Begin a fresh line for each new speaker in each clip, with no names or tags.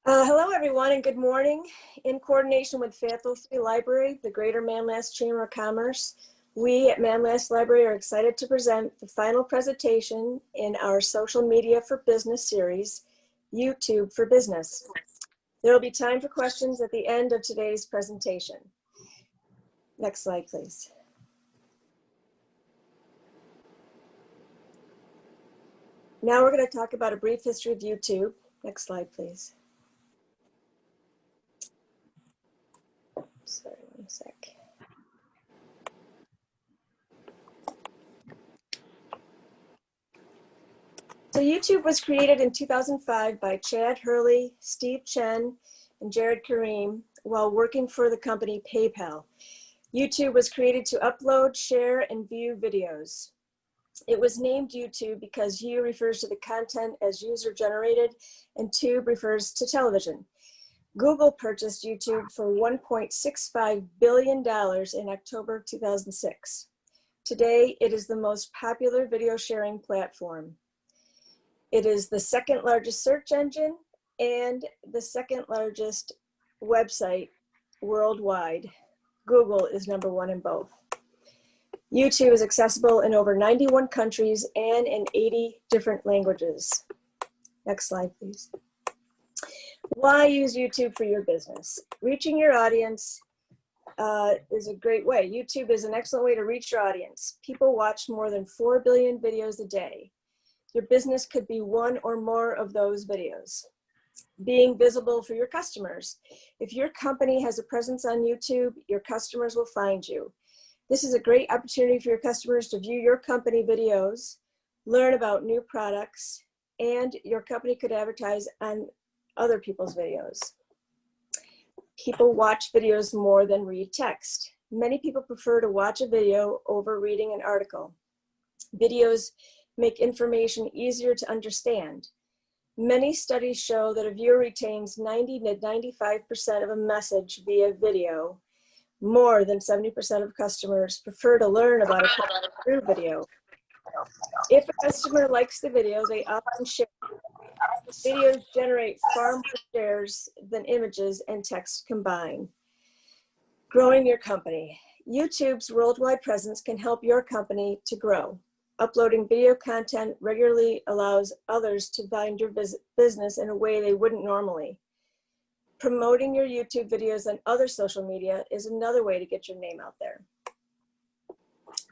Hello, everyone, and good morning. In coordination with Faculty Library, the Greater Manlius Chamber of Commerce, we at Manlius Library are excited to present the final presentation in our Social Media for Business series, YouTube for Business. There will be time for questions at the end of today's presentation. Next slide, please. Now we're going to talk about a brief history of YouTube. Next slide, please. Sorry, one sec. So YouTube was created in 2005 by Chad Hurley, Steve Chen, and Jared Karim while working for the company PayPal. YouTube was created to upload, share, and view videos. It was named YouTube because U refers to the content as user-generated and tube refers to television. Google purchased YouTube for $1.65 billion in October 2006. Today, it is the most popular video sharing platform. It is the second largest search engine and the second largest website worldwide. Google is #1 in both. YouTube is accessible in over 91 countries and in 80 different languages. Next slide, please. Why use YouTube for your business? Reaching your audience is a great way. YouTube is an excellent way to reach your audience. People watch more than 4 billion videos a day. Your business could be one or more of those videos. Being visible for your customers. If your company has a presence on YouTube, your customers will find you. This is a great opportunity for your customers to view your company videos, learn about new products, and your company could advertise on other people's videos. People watch videos more than read text. Many people prefer to watch a video over reading an article. Videos make information easier to understand. Many studies show that a viewer retains 90 to 95% of a message via video. More than 70% of customers prefer to learn about a product through video. If a customer likes the video, they often share. Videos generate far more shares than images and text combined. Growing your company. YouTube's worldwide presence can help your company to grow. Uploading video content regularly allows others to find your business in a way they wouldn't normally. Promoting your YouTube videos on other social media is another way to get your name out there.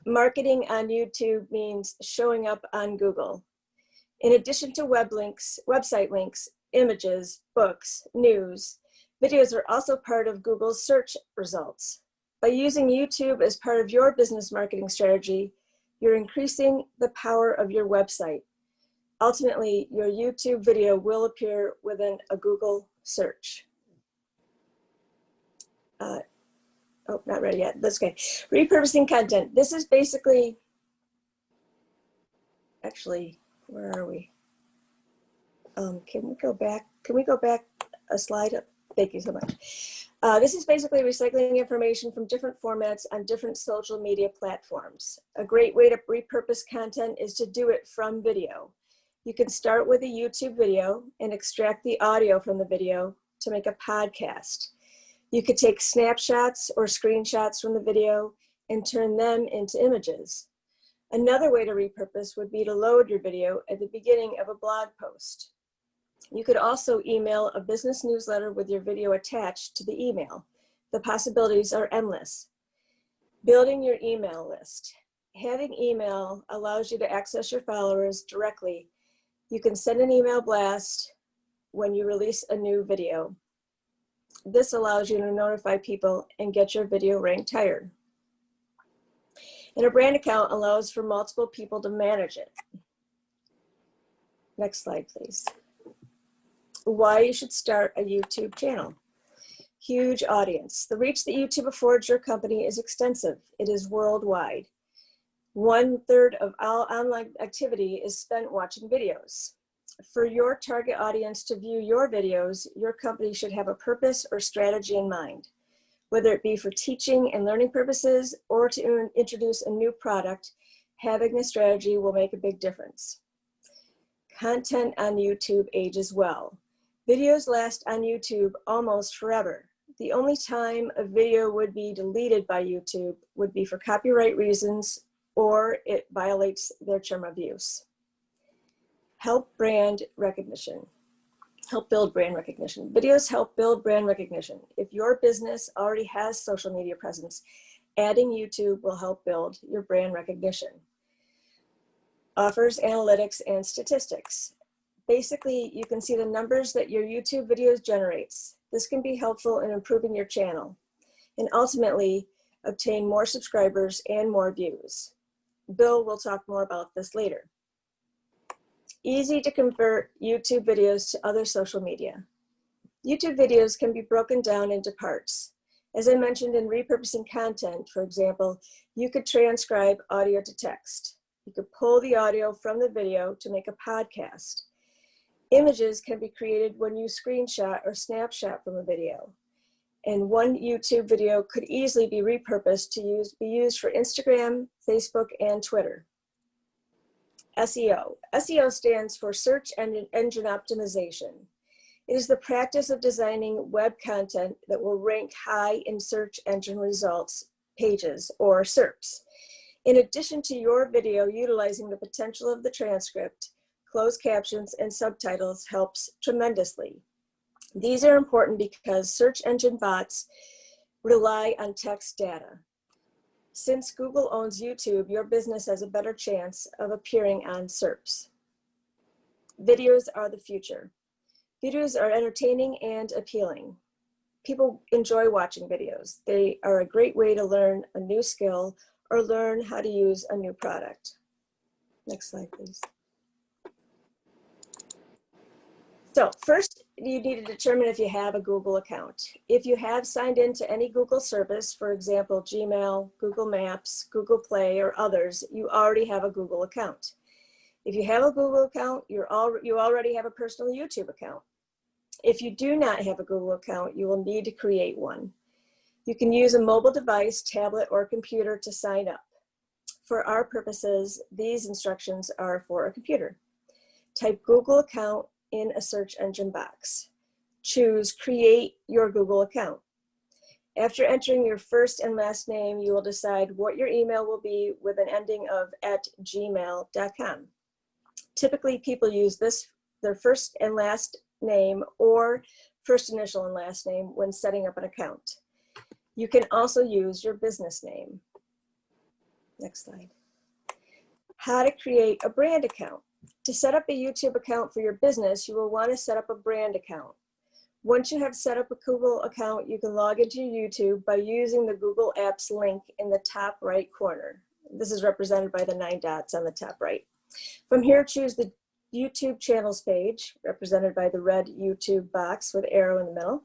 Marketing on YouTube means showing up on Google. In addition to website links, images, books, news, videos are also part of Google's search results. By using YouTube as part of your business marketing strategy, you're increasing the power of your website. Ultimately, your YouTube video will appear within a Google search. Oh, not ready yet. That's okay. Repurposing content. This is basically, actually, where are we? Can we go back? Can we go back a slide up? Thank you so much. This is basically recycling information from different formats on different social media platforms. A great way to repurpose content is to do it from video. You can start with a YouTube video and extract the audio from the video to make a podcast. You could take snapshots or screenshots from the video and turn them into images. Another way to repurpose would be to load your video at the beginning of a blog post. You could also email a business newsletter with your video attached to the email. The possibilities are endless. Building your email list. Having email allows you to access your followers directly. You can send an email blast when you release a new video. This allows you to notify people and get your video ranked higher. And a brand account allows for multiple people to manage it. Next slide, please. Why you should start a YouTube channel. Huge audience. The reach that YouTube affords your company is extensive. It is worldwide. 1/3 of all online activity is spent watching videos. For your target audience to view your videos, your company should have a purpose or strategy in mind. Whether it be for teaching and learning purposes or to introduce a new product, having a strategy will make a big difference. Content on YouTube ages well. Videos last on YouTube almost forever. The only time a video would be deleted by YouTube would be for copyright reasons or it violates their term of use. Help brand recognition. Help build brand recognition. Videos help build brand recognition. If your business already has social media presence, adding YouTube will help build your brand recognition. Offers analytics and statistics. Basically, you can see the numbers that your YouTube videos generates. This can be helpful in improving your channel and ultimately obtain more subscribers and more views. Bill will talk more about this later. Easy to convert YouTube videos to other social media. YouTube videos can be broken down into parts. As I mentioned in repurposing content, for example, you could transcribe audio to text. You could pull the audio from the video to make a podcast. Images can be created when you screenshot or snapshot from a video. And one YouTube video could easily be repurposed to be used for Instagram, Facebook, and Twitter. SEO. SEO stands for Search Engine Optimization. It is the practice of designing web content that will rank high in search engine results pages, or SERPs. In addition to your video utilizing the potential of the transcript, closed captions and subtitles helps tremendously. These are important because search engine bots rely on text data. Since Google owns YouTube, your business has a better chance of appearing on SERPs. Videos are the future. Videos are entertaining and appealing. People enjoy watching videos. They are a great way to learn a new skill or learn how to use a new product. Next slide, please. So first, you need to determine if you have a Google account. If you have signed into any Google service, for example, Gmail, Google Maps, Google Play, or others, you already have a Google account. If you have a Google account, you already have a personal YouTube account. If you do not have a Google account, you will need to create one. You can use a mobile device, tablet, or computer to sign up. For our purposes, these instructions are for a computer. Type Google account in a search engine box. Choose Create Your Google Account. After entering your first and last name, you will decide what your email will be with an ending of @gmail.com. Typically, people use their first and last name or first initial and last name when setting up an account. You can also use your business name. Next slide. How to create a brand account. To set up a YouTube account for your business, you will want to set up a brand account. Once you have set up a Google account, you can log into YouTube by using the Google Apps link in the top right corner. This is represented by the 9 dots on the top right. From here, choose the YouTube channels page, represented by the red YouTube box with arrow in the middle.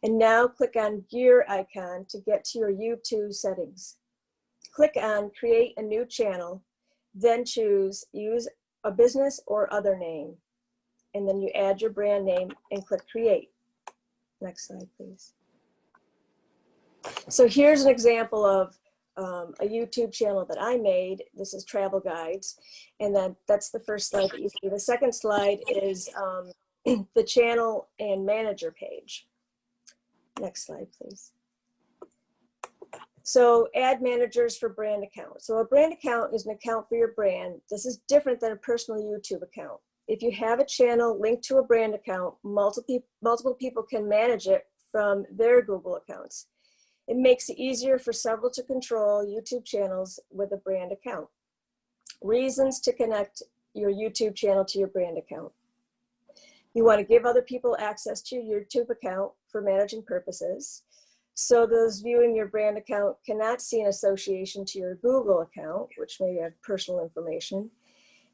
And now click on gear icon to get to your YouTube settings. Click on Create a New Channel, then choose Use a Business or Other Name. And then you add your brand name and click Create. Next slide, please. So here's an example of a YouTube channel that I made. This is travel guides. And then that's the first slide that you see. The second slide is the channel and manager page. Next slide, please. So add managers for brand accounts. So a brand account is an account for your brand. This is different than a personal YouTube account. If you have a channel linked to a brand account, multiple people can manage it from their Google accounts. It makes it easier for several to control YouTube channels with a brand account. Reasons to connect your YouTube channel to your brand account. You want to give other people access to your YouTube account for managing purposes. So those viewing your brand account cannot see an association to your Google account, which may have personal information.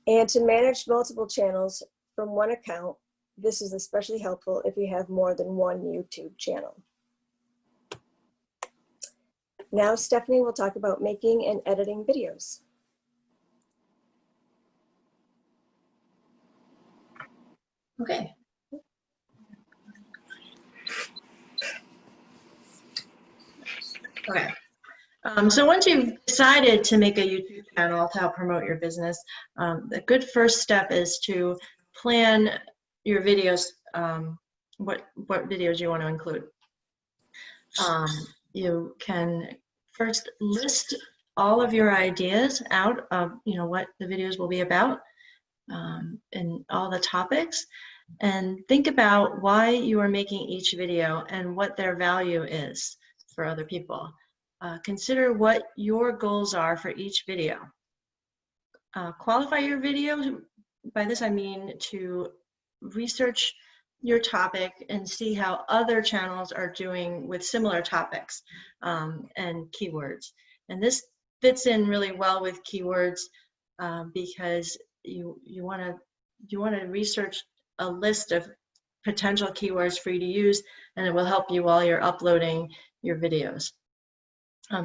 And to manage multiple channels from one account, this is especially helpful if you have more than one YouTube channel. Now Stephanie will talk about making and editing videos.
Okay. Okay. So once you've decided to make a YouTube channel to help promote your business, the good first step is to plan your videos what videos you want to include. You can first list all of your ideas out of what the videos will be about, and all the topics, and think about why you are making each video and what their value is for other people. Consider what your goals are for each video. Qualify your video. By this I mean to research your topic and see how other channels are doing with similar topics and keywords. And this fits in really well with keywords because you want to research a list of potential keywords for you to use, and it will help you while you're uploading your videos.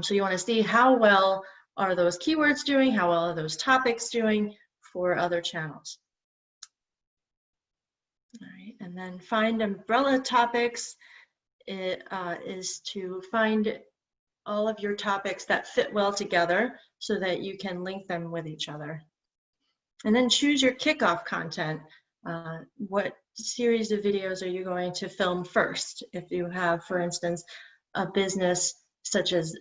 So you want to see how well are those keywords doing, how well are those topics doing for other channels. All right, and then find umbrella topics. It is to find all of your topics that fit well together so that you can link them with each other. And then choose your kickoff content. What series of videos are you going to film first? If you have, for instance, a business such as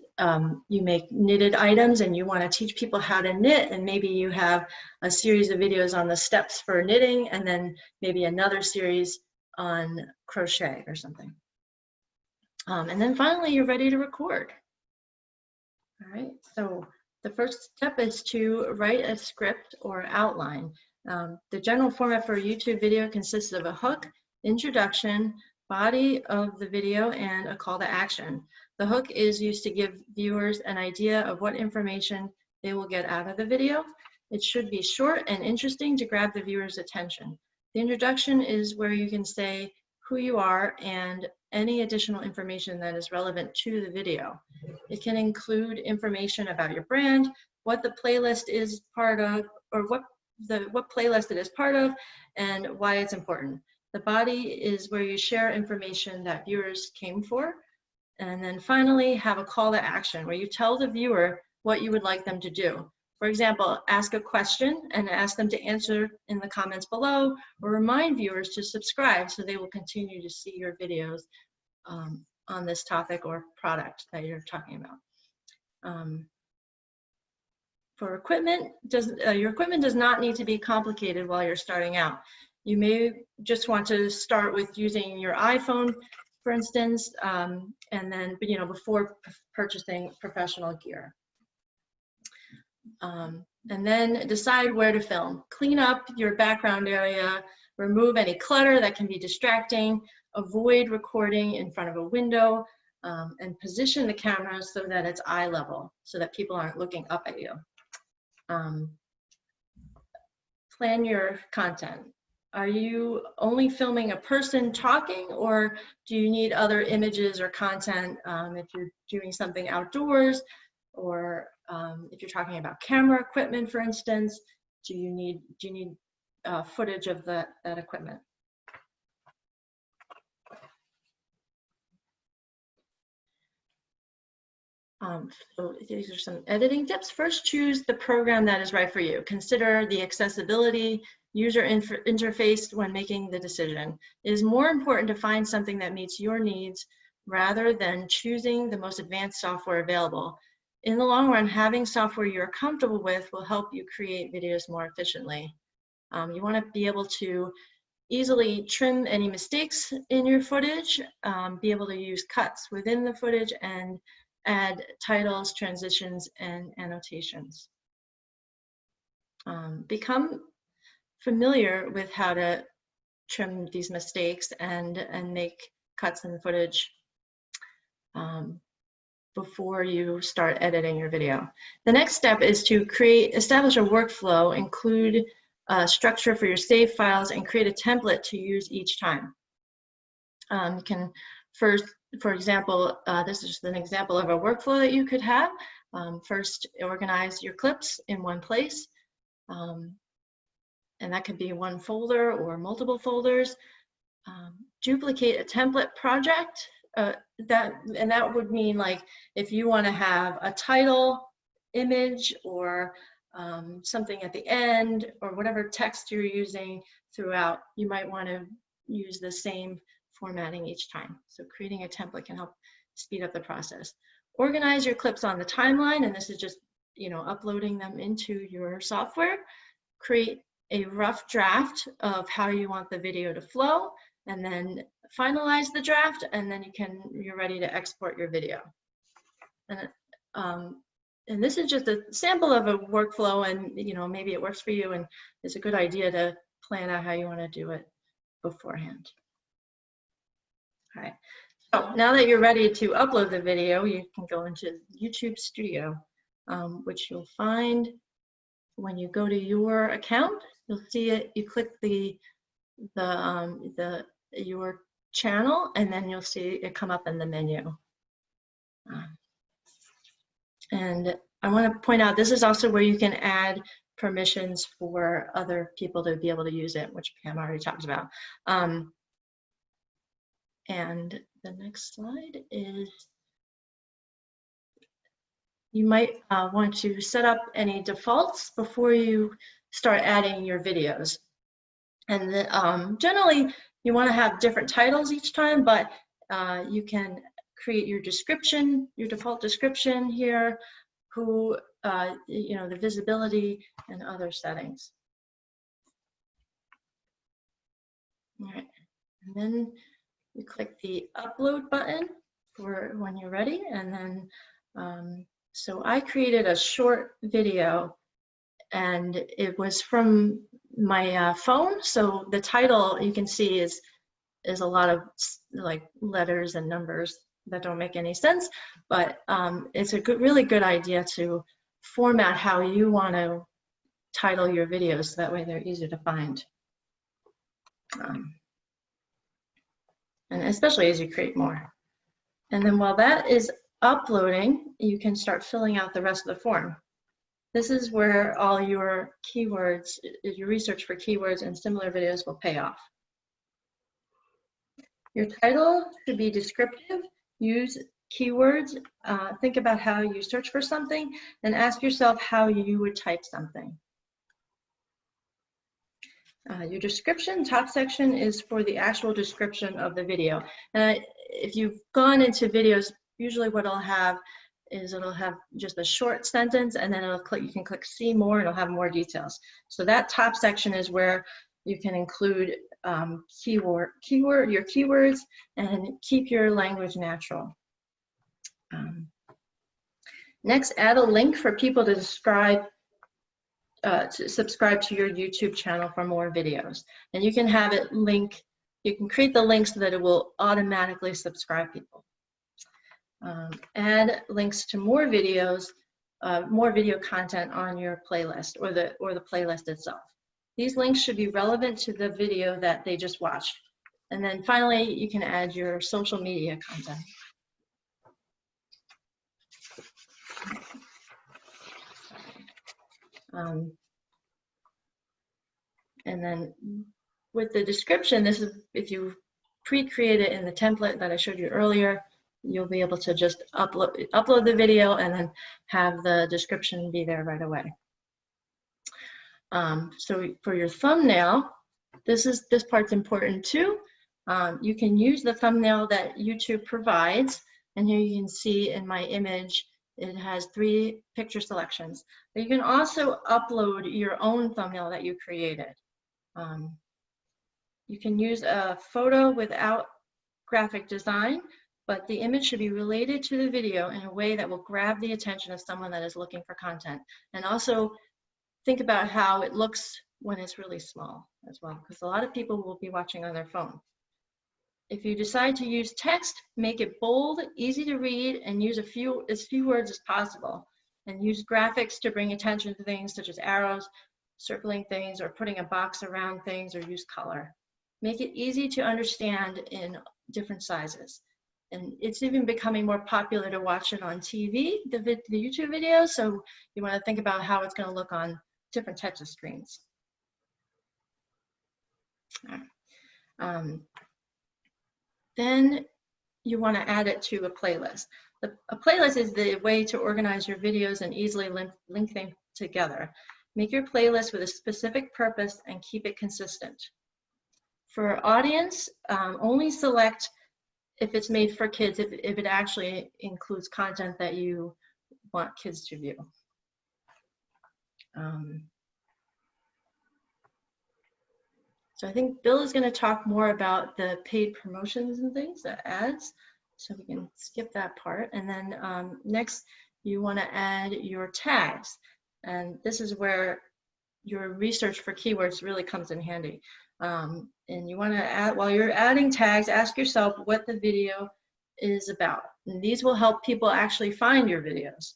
you make knitted items and you want to teach people how to knit, and maybe you have a series of videos on the steps for knitting and then maybe another series on crochet or something. And then finally, you're ready to record. All right, so the first step is to write a script or outline. The general format for a YouTube video consists of a hook, introduction, body of the video, and a call to action. The hook is used to give viewers an idea of what information they will get out of the video. It should be short and interesting to grab the viewer's attention. The introduction is where you can say who you are and any additional information that is relevant to the video. It can include information about your brand, what the playlist is part of, or what playlist it is part of, and why it's important. The body is where you share information that viewers came for. And then finally, have a call to action where you tell the viewer what you would like them to do. For example, ask a question and ask them to answer in the comments below, or remind viewers to subscribe so they will continue to see your videos on this topic or product that you're talking about. For equipment, your equipment does not need to be complicated while you're starting out. You may just want to start with using your iPhone, for instance, and then before purchasing professional gear. And then decide where to film. Clean up your background area, remove any clutter that can be distracting, avoid recording in front of a window, and position the camera so that it's eye level, so that people aren't looking up at you. Plan your content. Are you only filming a person talking, or do you need other images or content if you're doing something outdoors, or if you're talking about camera equipment, for instance? Do you need footage of that equipment? So these are some editing tips. First, choose the program that is right for you. Consider the accessibility, user interface when making the decision. It is more important to find something that meets your needs rather than choosing the most advanced software available. In the long run, having software you're comfortable with will help you create videos more efficiently. You want to be able to easily trim any mistakes in your footage, be able to use cuts within the footage, and add titles, transitions, and annotations. Become familiar with how to trim these mistakes and make cuts in the footage before you start editing your video. The next step is to establish a workflow, include a structure for your save files, and create a template to use each time. You can first, for example, this is just an example of a workflow that you could have. First, organize your clips in one place. And that could be one folder or multiple folders. Duplicate a template project. That would mean, like, if you want to have a title, image, or something at the end, or whatever text you're using throughout, you might want to use the same formatting each time. So creating a template can help speed up the process. Organize your clips on the timeline, and this is just, you know, uploading them into your software. Create a rough draft of how you want the video to flow, and then finalize the draft, and then you're ready to export your video. And this is just a sample of a workflow, and you know, maybe it works for you, and it's a good idea to plan out how you want to do it beforehand. All right, so now that you're ready to upload the video, you can go into YouTube Studio, which you'll find when you go to your account. You'll see it. You click your channel, and then you'll see it come up in the menu. And I want to point out, this is also where you can add permissions for other people to be able to use it, which Pam already talked about. And the next slide is, you might want to set up any defaults before you start adding your videos. And generally, you want to have different titles each time, but you can create your description, your default description here, you know, the visibility and other settings. All right, and then you click the upload button for when you're ready, and then so I created a short video, and it was from my phone. So the title you can see is a lot of like letters and numbers that don't make any sense, but it's a really good idea to format how you want to title your videos, so that way they're easy to find. And especially as you create more. And then while that is uploading, you can start filling out the rest of the form. This is where all your keywords, your research for keywords and similar videos will pay off. Your title should be descriptive. Use keywords. Think about how you search for something, and ask yourself how you would type something. Your description, top section, is for the actual description of the video. And if you've gone into videos, usually what it'll have is it'll have just a short sentence, and then you can click see more, and it'll have more details. So that top section is where you can include your keywords, and keep your language natural. Next, add a link for people to subscribe to your YouTube channel for more videos. And you can have it link, you can create the link so that it will automatically subscribe people. Add links to more videos, more video content on your playlist, or the playlist itself. These links should be relevant to the video that they just watched. And then finally, you can add your social media content. And then with the description, this is, if you pre-create it in the template that I showed you earlier, you'll be able to just upload the video and then have the description be there right away. So for your thumbnail, this part's important too. You can use the thumbnail that YouTube provides, and here you can see in my image, it has 3 picture selections. But you can also upload your own thumbnail that you created. You can use a photo without graphic design, but the image should be related to the video in a way that will grab the attention of someone that is looking for content. And also think about how it looks when it's really small as well, because a lot of people will be watching on their phone. If you decide to use text, make it bold, easy to read, and use as few words as possible. And use graphics to bring attention to things such as arrows, circling things, or putting a box around things, or use color. Make it easy to understand in different sizes. And it's even becoming more popular to watch it on TV, the YouTube videos, so you want to think about how it's going to look on different types of screens. All right. Then you want to add it to a playlist. A playlist is the way to organize your videos and easily link them together. Make your playlist with a specific purpose and keep it consistent. For audience, only select if it's made for kids, if it actually includes content that you want kids to view. So I think Bill is going to talk more about the paid promotions and things, the ads. So we can skip that part. And then next, you want to add your tags. And this is where your research for keywords really comes in handy. And you want to add, while you're adding tags, ask yourself what the video is about. And these will help people actually find your videos.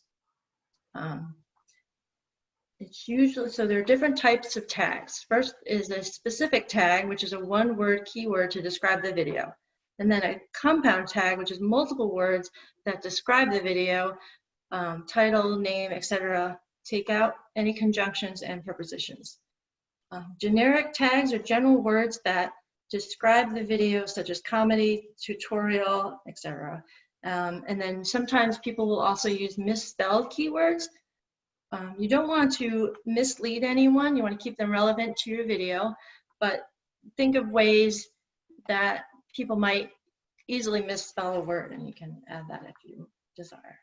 It's usually, so there are different types of tags. First is a specific tag, which is a one-word keyword to describe the video. And then a compound tag, which is multiple words that describe the video, title, name, etc. Take out any conjunctions and prepositions. Generic tags are general words that describe the video, such as comedy, tutorial, etc. And then sometimes people will also use misspelled keywords. You don't want to mislead anyone. You want to keep them relevant to your video, but think of ways that people might easily misspell a word, and you can add that if you desire.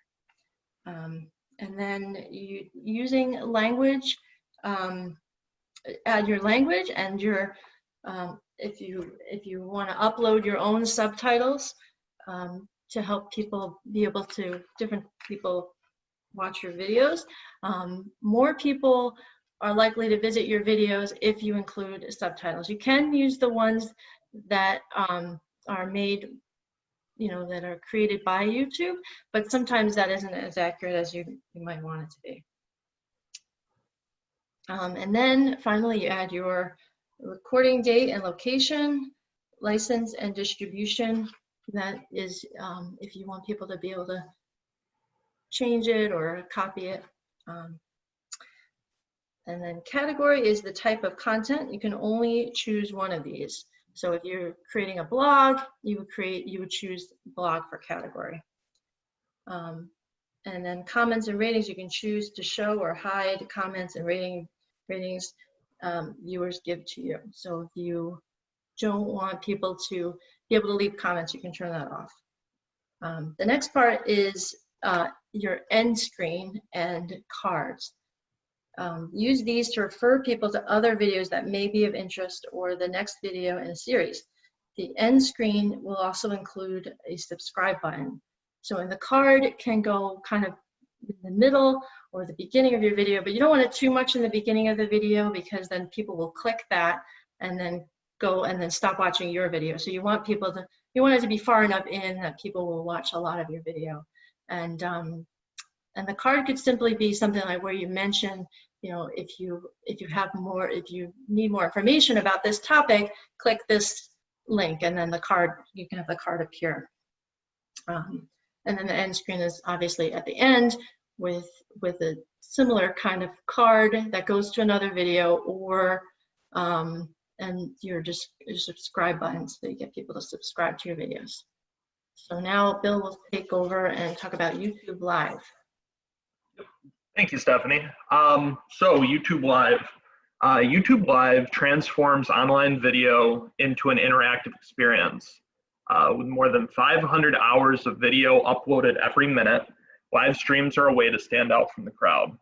And then using language, add your language and your, if you want to upload your own subtitles to help people be able to, different people watch your videos. More people are likely to visit your videos if you include subtitles. You can use the ones that are made, that are created by YouTube, but sometimes that isn't as accurate as you might want it to be. And then finally, you add your recording date and location, license and distribution. That is if you want people to be able to change it or copy it. And then category is the type of content. You can only choose one of these. So if you're creating a blog, you would choose blog for category. And then comments and ratings, you can choose to show or hide comments and ratings viewers give to you. So if you don't want people to be able to leave comments, you can turn that off. The next part is your end screen and cards. Use these to refer people to other videos that may be of interest or the next video in a series. The end screen will also include a subscribe button. So in the card, it can go kind of in the middle or the beginning of your video, but you don't want it too much in the beginning of the video because then people will click that and then go and then stop watching your video. So you want people to, you want it to be far enough in that people will watch a lot of your video. And the card could simply be something like where you mention, if you need more information about this topic, click this link, and then the card, you can have the card appear. And then the end screen is obviously at the end with a similar kind of card that goes to another video, or and your subscribe button so that you get people to subscribe to your videos. So now Bill will take over and talk about YouTube Live.
Thank you, Stephanie. So YouTube Live. YouTube Live transforms online video into an interactive experience. With more than 500 hours of video uploaded every minute, live streams are a way to stand out from the crowd.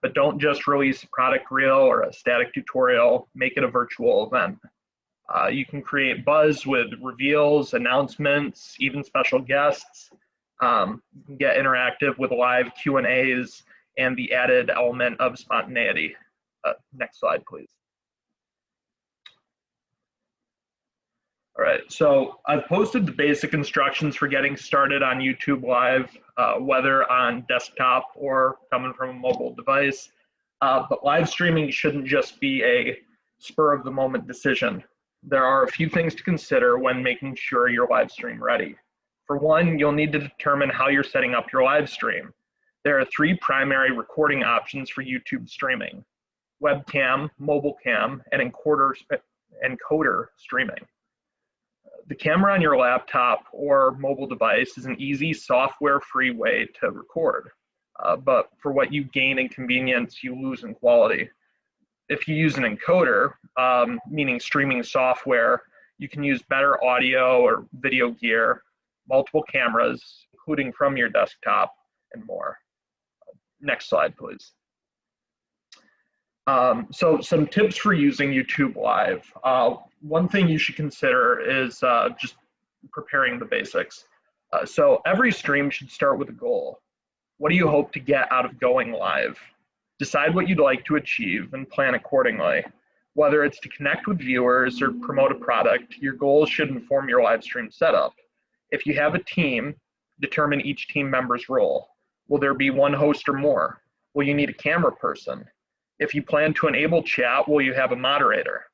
But don't just release a product reel or a static tutorial, make it a virtual event. You can create buzz with reveals, announcements, even special guests. You can get interactive with live Q&As and the added element of spontaneity. Next slide, please. All right, so I've posted the basic instructions for getting started on YouTube Live, whether on desktop or coming from a mobile device. But live streaming shouldn't just be a spur of the moment decision. There are a few things to consider when making sure you're live stream ready. For one, you'll need to determine how you're setting up your live stream. There are 3 primary recording options for YouTube streaming: webcam, mobile cam, and encoder streaming. The camera on your laptop or mobile device is an easy, software-free way to record. But for what you gain in convenience, you lose in quality. If you use an encoder, meaning streaming software, you can use better audio or video gear, multiple cameras, including from your desktop, and more. Next slide, please. So some tips for using YouTube Live. One thing you should consider is just preparing the basics. So every stream should start with a goal. What do you hope to get out of going live? Decide what you'd like to achieve and plan accordingly. Whether it's to connect with viewers or promote a product, your goals should inform your live stream setup. If you have a team, determine each team member's role. Will there be one host or more? Will you need a camera person? If you plan to enable chat, will you have a moderator?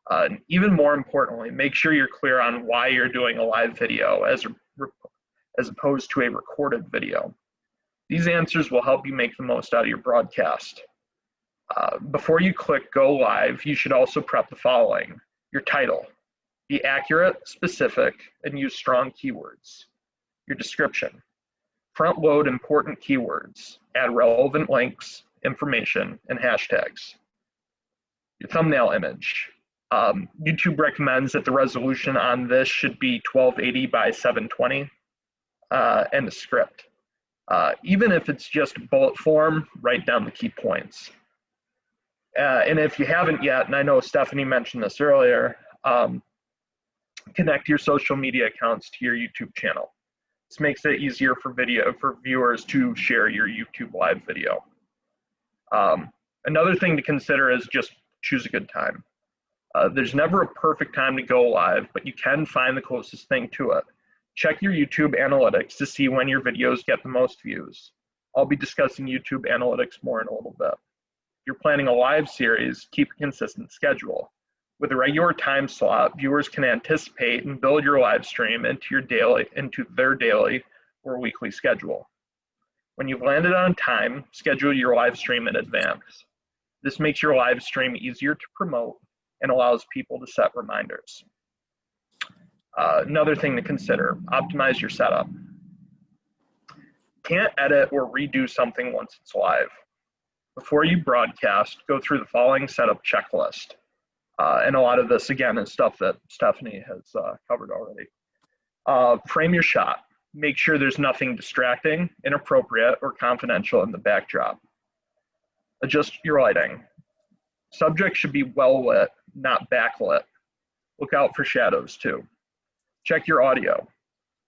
And even more importantly, make sure you're clear on why you're doing a live video as opposed to a recorded video. These answers will help you make the most out of your broadcast. Before you click go live, you should also prep the following. Your title. Be accurate, specific, and use strong keywords. Your description. Front load important keywords. Add relevant links, information, and hashtags. Your thumbnail image. YouTube recommends that the resolution on this should be 1280 by 720, and the script. Even if it's just bullet form, write down the key points. And if you haven't yet, and I know Stephanie mentioned this earlier, connect your social media accounts to your YouTube channel. This makes it easier for viewers to share your YouTube live video. Another thing to consider is just choose a good time. There's never a perfect time to go live, but you can find the closest thing to it. Check your YouTube analytics to see when your videos get the most views. I'll be discussing YouTube analytics more in a little bit. If you're planning a live series, keep a consistent schedule. With a regular time slot, viewers can anticipate and build your live stream into their daily or weekly schedule. When you've landed on time, schedule your live stream in advance. This makes your live stream easier to promote and allows people to set reminders. Another thing to consider, optimize your setup. Can't edit or redo something once it's live. Before you broadcast, go through the following setup checklist. And a lot of this, again, is stuff that Stephanie has covered already. Frame your shot. Make sure there's nothing distracting, inappropriate, or confidential in the backdrop. Adjust your lighting. Subject should be well lit, not backlit. Look out for shadows too. Check your audio.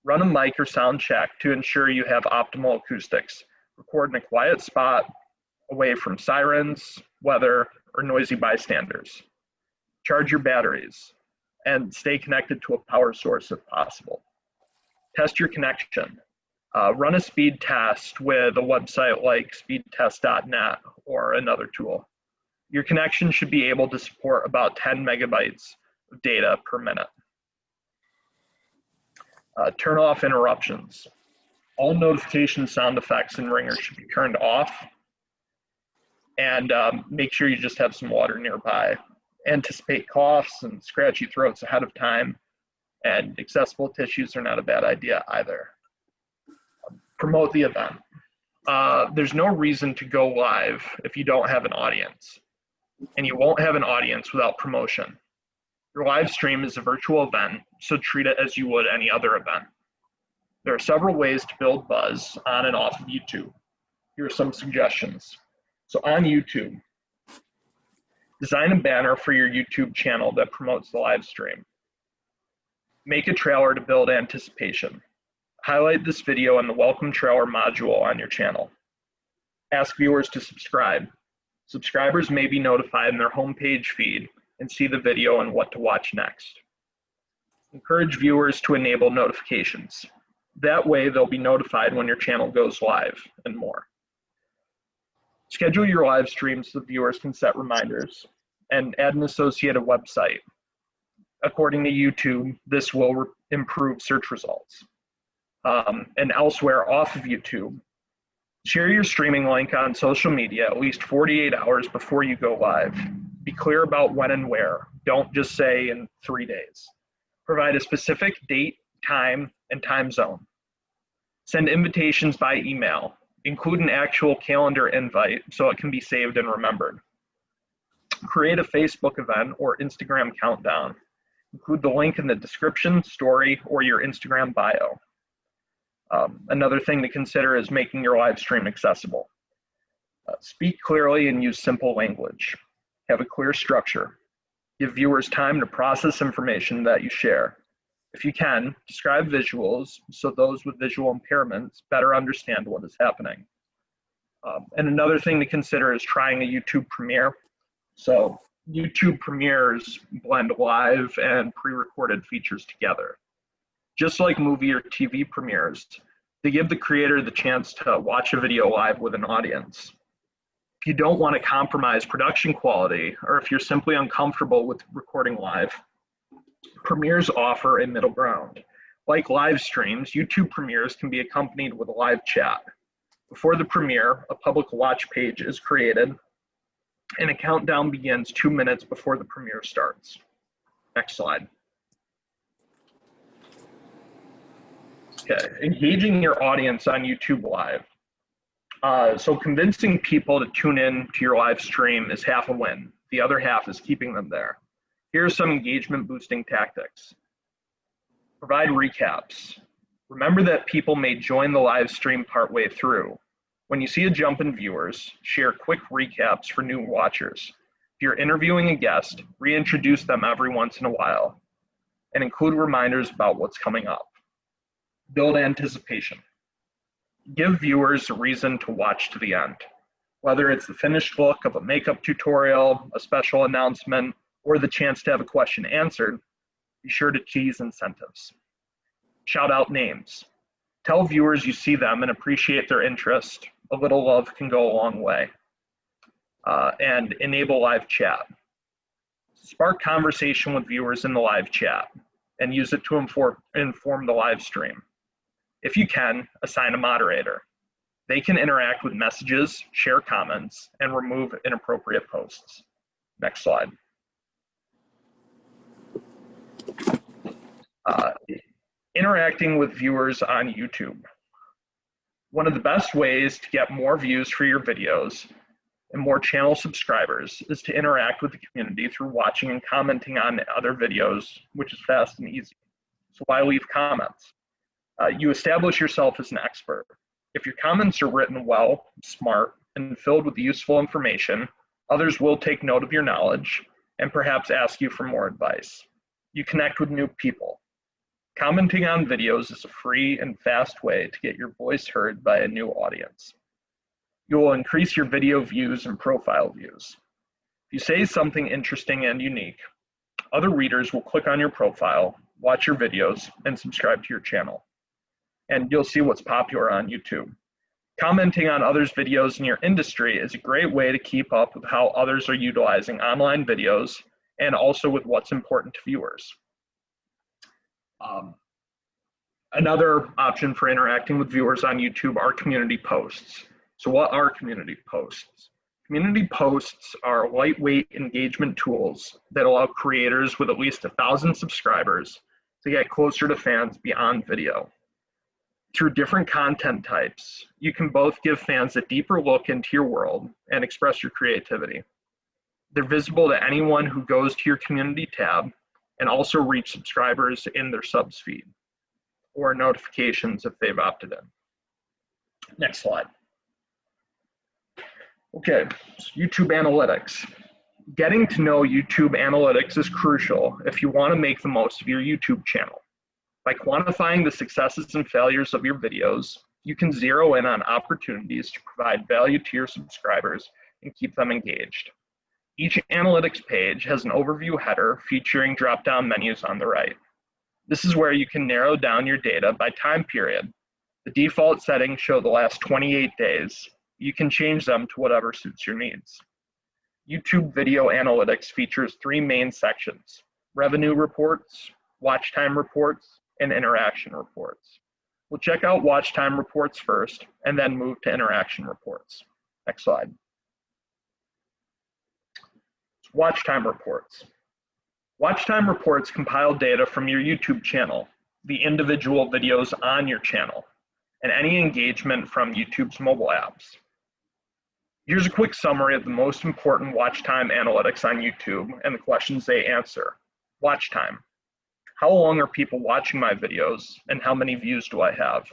Run a mic or sound check to ensure you have optimal acoustics. Record in a quiet spot, away from sirens, weather, or noisy bystanders. Charge your batteries and stay connected to a power source if possible. Test your connection. Run a speed test with a website like speedtest.net or another tool. Your connection should be able to support about 10 megabytes of data per minute. Turn off interruptions. All notification sound effects and ringers should be turned off. And make sure you just have some water nearby. Anticipate coughs and scratchy throats ahead of time. And accessible tissues are not a bad idea either. Promote the event. There's no reason to go live if you don't have an audience. And you won't have an audience without promotion. Your live stream is a virtual event, so treat it as you would any other event. There are several ways to build buzz on and off of YouTube. Here are some suggestions. So on YouTube, design a banner for your YouTube channel that promotes the live stream. Make a trailer to build anticipation. Highlight this video in the welcome trailer module on your channel. Ask viewers to subscribe. Subscribers may be notified in their homepage feed and see the video and what to watch next. Encourage viewers to enable notifications. That way they'll be notified when your channel goes live and more. Schedule your live streams so viewers can set reminders and add an associated website. According to YouTube, this will improve search results. And elsewhere off of YouTube, share your streaming link on social media at least 48 hours before you go live. Be clear about when and where. Don't just say in 3 days. Provide a specific date, time, and time zone. Send invitations by email. Include an actual calendar invite so it can be saved and remembered. Create a Facebook event or Instagram countdown. Include the link in the description, story, or your Instagram bio. Another thing to consider is making your live stream accessible. Speak clearly and use simple language. Have a clear structure. Give viewers time to process information that you share. If you can, describe visuals so those with visual impairments better understand what is happening. And another thing to consider is trying a YouTube premiere. So YouTube premieres blend live and pre-recorded features together. Just like movie or TV premieres, they give the creator the chance to watch a video live with an audience. If you don't want to compromise production quality, or if you're simply uncomfortable with recording live, premieres offer a middle ground. Like live streams, YouTube premieres can be accompanied with a live chat. Before the premiere, a public watch page is created, and a countdown begins 2 minutes before the premiere starts. Next slide. Okay, engaging your audience on YouTube Live. So convincing people to tune in to your live stream is half a win. The other half is keeping them there. Here are some engagement boosting tactics. Provide recaps. Remember that people may join the live stream partway through. When you see a jump in viewers, share quick recaps for new watchers. If you're interviewing a guest, reintroduce them every once in a while and include reminders about what's coming up. Build anticipation. Give viewers a reason to watch to the end. Whether it's the finished look of a makeup tutorial, a special announcement, or the chance to have a question answered, be sure to tease incentives. Shout out names. Tell viewers you see them and appreciate their interest. A little love can go a long way. And enable live chat. Spark conversation with viewers in the live chat and use it to inform the live stream. If you can, assign a moderator. They can interact with messages, share comments, and remove inappropriate posts. Next slide. Interacting with viewers on YouTube. One of the best ways to get more views for your videos and more channel subscribers is to interact with the community through watching and commenting on other videos, which is fast and easy. So why leave comments? You establish yourself as an expert. If your comments are written well, smart, and filled with useful information, others will take note of your knowledge and perhaps ask you for more advice. You connect with new people. Commenting on videos is a free and fast way to get your voice heard by a new audience. You will increase your video views and profile views. If you say something interesting and unique, other readers will click on your profile, watch your videos, and subscribe to your channel. And you'll see what's popular on YouTube. Commenting on others' videos in your industry is a great way to keep up with how others are utilizing online videos and also with what's important to viewers. Another option for interacting with viewers on YouTube are community posts. So what are community posts? Community posts are lightweight engagement tools that allow creators with at least 1,000 subscribers to get closer to fans beyond video. Through different content types, you can both give fans a deeper look into your world and express your creativity. They're visible to anyone who goes to your community tab and also reach subscribers in their subs feed or notifications if they've opted in. Next slide. Okay, so YouTube analytics. Getting to know YouTube analytics is crucial if you want to make the most of your YouTube channel. By quantifying the successes and failures of your videos, you can zero in on opportunities to provide value to your subscribers and keep them engaged. Each analytics page has an overview header featuring drop-down menus on the right. This is where you can narrow down your data by time period. The default settings show the last 28 days. You can change them to whatever suits your needs. YouTube video analytics features 3 main sections: revenue reports, watch time reports, and interaction reports. We'll check out watch time reports first and then move to interaction reports. Next slide. Watch time reports. Watch time reports compile data from your YouTube channel, the individual videos on your channel, and any engagement from YouTube's mobile apps. Here's a quick summary of the most important watch time analytics on YouTube and the questions they answer. Watch time. How long are people watching my videos and how many views do I have?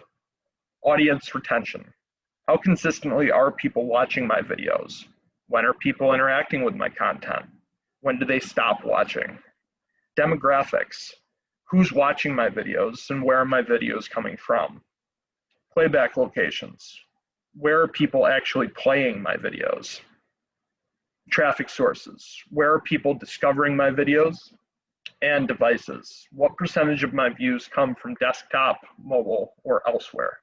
Audience retention. How consistently are people watching my videos? When are people interacting with my content? When do they stop watching? Demographics. Who's watching my videos and where are my videos coming from? Playback locations. Where are people actually playing my videos? Traffic sources. Where are people discovering my videos? And devices. What percentage of my views come from desktop, mobile, or elsewhere?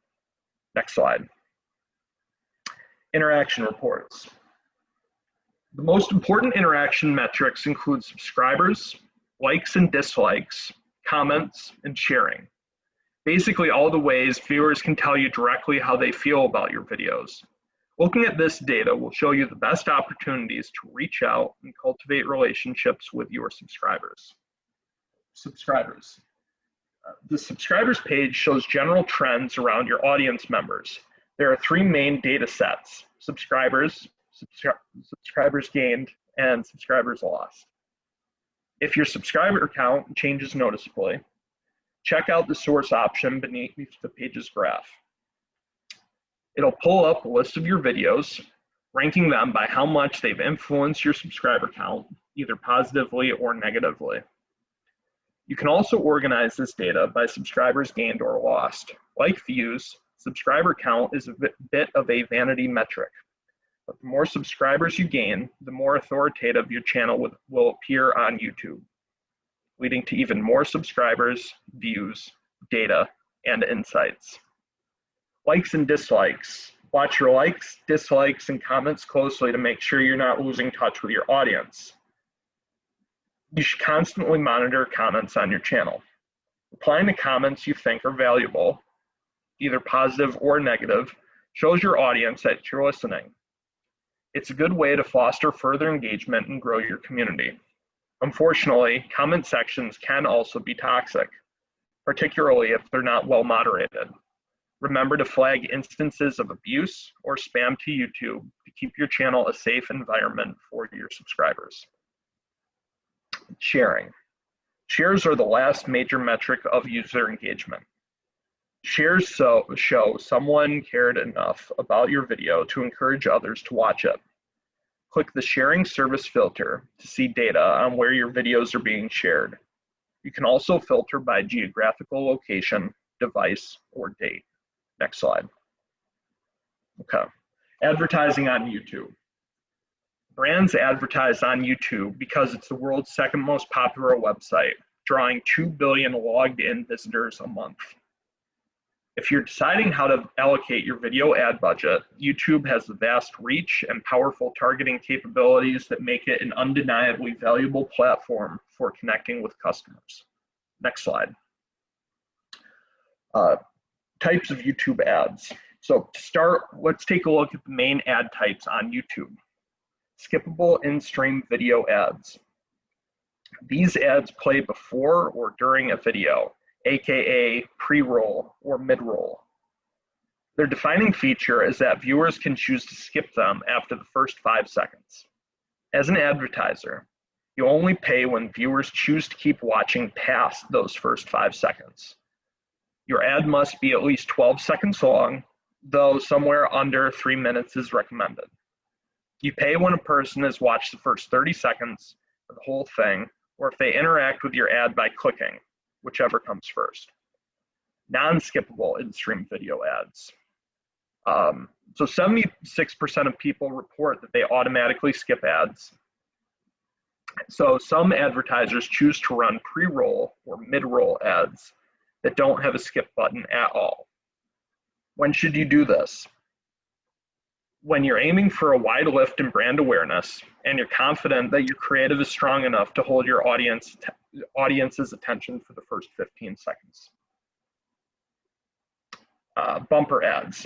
Next slide. Interaction reports. The most important interaction metrics include subscribers, likes and dislikes, comments, and sharing. Basically all the ways viewers can tell you directly how they feel about your videos. Looking at this data will show you the best opportunities to reach out and cultivate relationships with your subscribers. The subscribers page shows general trends around your audience members. There are three main data sets: subscribers, subscribers gained, and subscribers lost. If your subscriber count changes noticeably, check out the source option beneath the page's graph. It'll pull up a list of your videos, ranking them by how much they've influenced your subscriber count, either positively or negatively. You can also organize this data by subscribers gained or lost. Like views, subscriber count is a bit of a vanity metric. But the more subscribers you gain, the more authoritative your channel will appear on YouTube, leading to even more subscribers, views, data, and insights. Likes and dislikes. Watch your likes, dislikes, and comments closely to make sure you're not losing touch with your audience. You should constantly monitor comments on your channel. Replying to comments you think are valuable, either positive or negative, shows your audience that you're listening. It's a good way to foster further engagement and grow your community. Unfortunately, comment sections can also be toxic, particularly if they're not well moderated. Remember to flag instances of abuse or spam to YouTube to keep your channel a safe environment for your subscribers. Sharing. Shares are the last major metric of user engagement. Shares show someone cared enough about your video to encourage others to watch it. Click the sharing service filter to see data on where your videos are being shared. You can also filter by geographical location, device, or date. Next slide. Okay. Advertising on YouTube. Brands advertise on YouTube because it's the world's second most popular website, drawing 2 billion logged in visitors a month. If you're deciding how to allocate your video ad budget, YouTube has the vast reach and powerful targeting capabilities that make it an undeniably valuable platform for connecting with customers. Next slide. Types of YouTube ads. So to start, let's take a look at the main ad types on YouTube. Skippable in-stream video ads. These ads play before or during a video, aka pre-roll or mid-roll. Their defining feature is that viewers can choose to skip them after the first 5 seconds. As an advertiser, you only pay when viewers choose to keep watching past those first 5 seconds. Your ad must be at least 12 seconds long, though somewhere under 3 minutes is recommended. You pay when a person has watched the first 30 seconds of the whole thing, or if they interact with your ad by clicking, whichever comes first. Non-skippable in-stream video ads. So 76% of people report that they automatically skip ads. So some advertisers choose to run pre-roll or mid-roll ads that don't have a skip button at all. When should you do this? When you're aiming for a wide lift in brand awareness and you're confident that your creative is strong enough to hold your audience's attention for the first 15 seconds. Bumper ads.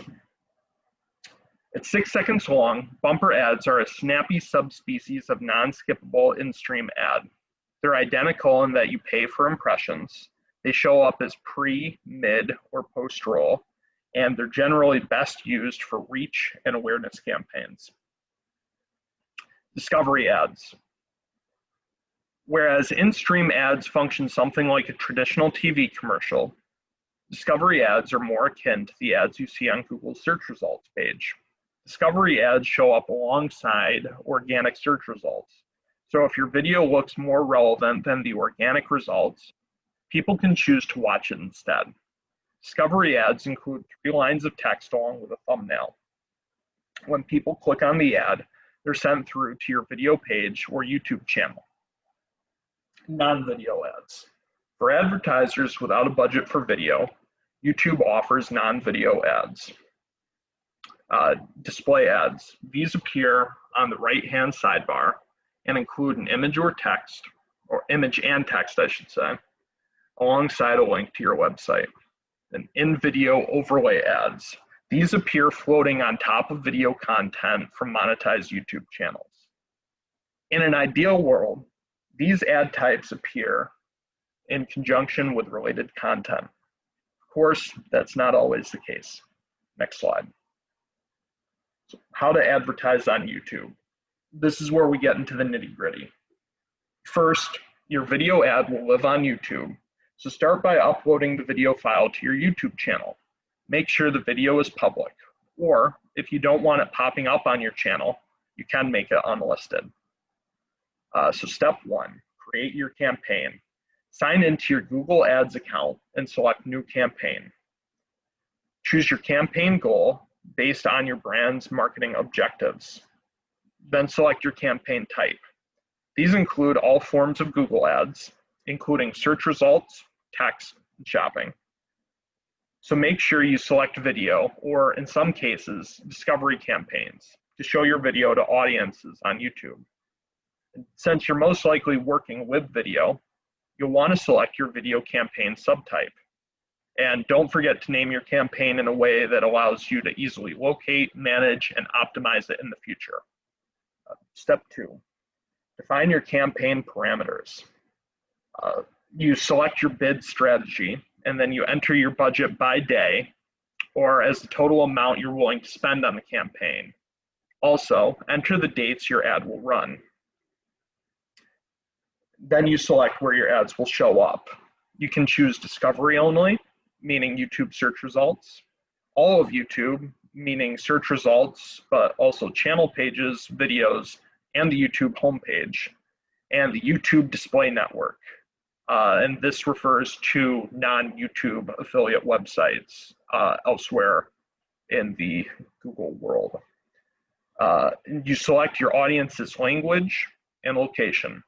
At 6 seconds long, bumper ads are a snappy subspecies of non-skippable in-stream ad. They're identical in that you pay for impressions. They show up as pre, mid, or post-roll, and they're generally best used for reach and awareness campaigns. Discovery ads. Whereas in-stream ads function something like a traditional TV commercial, discovery ads are more akin to the ads you see on Google's search results page. Discovery ads show up alongside organic search results. So if your video looks more relevant than the organic results, people can choose to watch it instead. Discovery ads include 3 lines of text along with a thumbnail. When people click on the ad, they're sent through to your video page or YouTube channel. Non-video ads. For advertisers without a budget for video, YouTube offers non-video ads. Display ads. These appear on the right-hand sidebar and include an image or text, or image and text, I should say, alongside a link to your website. And in-video overlay ads. These appear floating on top of video content from monetized YouTube channels. In an ideal world, these ad types appear in conjunction with related content. Of course, that's not always the case. Next slide. So how to advertise on YouTube. This is where we get into the nitty-gritty. First, your video ad will live on YouTube, so start by uploading the video file to your YouTube channel. Make sure the video is public, or if you don't want it popping up on your channel, you can make it unlisted. So step 1, create your campaign. Sign into your Google Ads account and select New Campaign. Choose your campaign goal based on your brand's marketing objectives. Then select your campaign type. These include all forms of Google Ads, including search results, text, and shopping. So make sure you select video, or in some cases, discovery campaigns, to show your video to audiences on YouTube. Since you're most likely working with video, you'll want to select your video campaign subtype. And don't forget to name your campaign in a way that allows you to easily locate, manage, and optimize it in the future. Step 2, define your campaign parameters. You select your bid strategy, and then you enter your budget by day, or as the total amount you're willing to spend on the campaign. Also, enter the dates your ad will run. Then you select where your ads will show up. You can choose discovery only, meaning YouTube search results, all of YouTube, meaning search results, but also channel pages, videos, and the YouTube homepage, and the YouTube display network. And this refers to non-YouTube affiliate websites elsewhere in the Google world. You select your audience's language and location.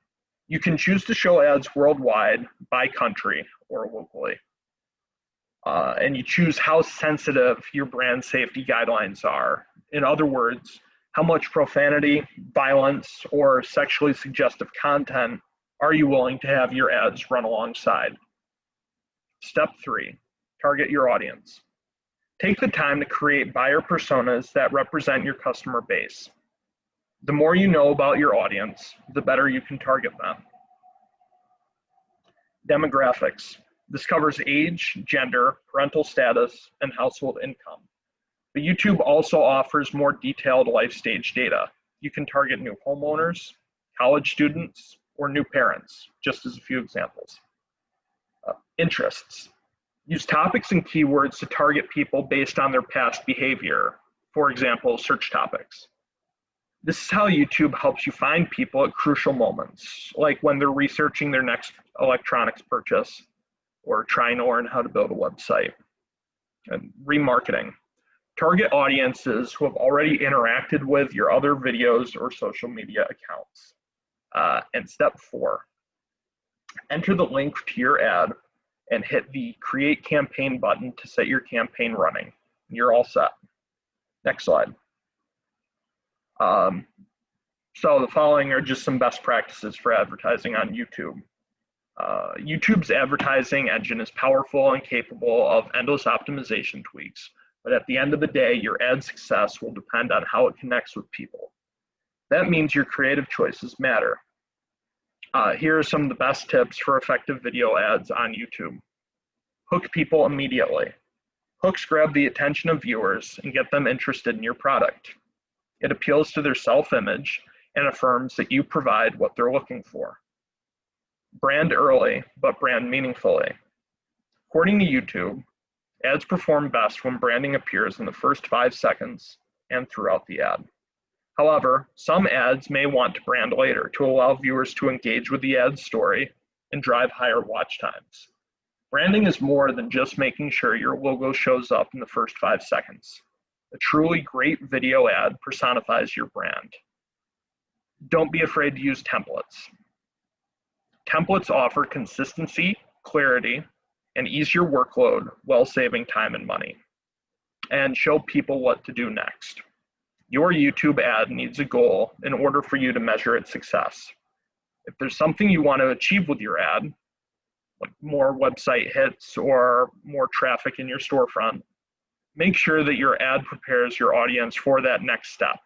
You can choose to show ads worldwide, by country, or locally. And you choose how sensitive your brand safety guidelines are. In other words, how much profanity, violence, or sexually suggestive content are you willing to have your ads run alongside? Step 3, target your audience. Take the time to create buyer personas that represent your customer base. The more you know about your audience, the better you can target them. Demographics. This covers age, gender, parental status, and household income. But YouTube also offers more detailed life stage data. You can target new homeowners, college students, or new parents, just as a few examples. Interests. Use topics and keywords to target people based on their past behavior. For example, search topics. This is how YouTube helps you find people at crucial moments, like when they're researching their next electronics purchase or trying to learn how to build a website. And remarketing. Target audiences who have already interacted with your other videos or social media accounts. And step 4, enter the link to your ad and hit the Create Campaign button to set your campaign running. You're all set. Next slide. So the following are just some best practices for advertising on YouTube. YouTube's advertising engine is powerful and capable of endless optimization tweaks, but at the end of the day, your ad success will depend on how it connects with people. That means your creative choices matter. Here are some of the best tips for effective video ads on YouTube. Hook people immediately. Hooks grab the attention of viewers and get them interested in your product. It appeals to their self-image and affirms that you provide what they're looking for. Brand early, but brand meaningfully. According to YouTube, ads perform best when branding appears in the first 5 seconds and throughout the ad. However, some ads may want to brand later to allow viewers to engage with the ad story and drive higher watch times. Branding is more than just making sure your logo shows up in the first 5 seconds. A truly great video ad personifies your brand. Don't be afraid to use templates. Templates offer consistency, clarity, and ease your workload while saving time and money, and show people what to do next. Your YouTube ad needs a goal in order for you to measure its success. If there's something you want to achieve with your ad, like more website hits or more traffic in your storefront, make sure that your ad prepares your audience for that next step.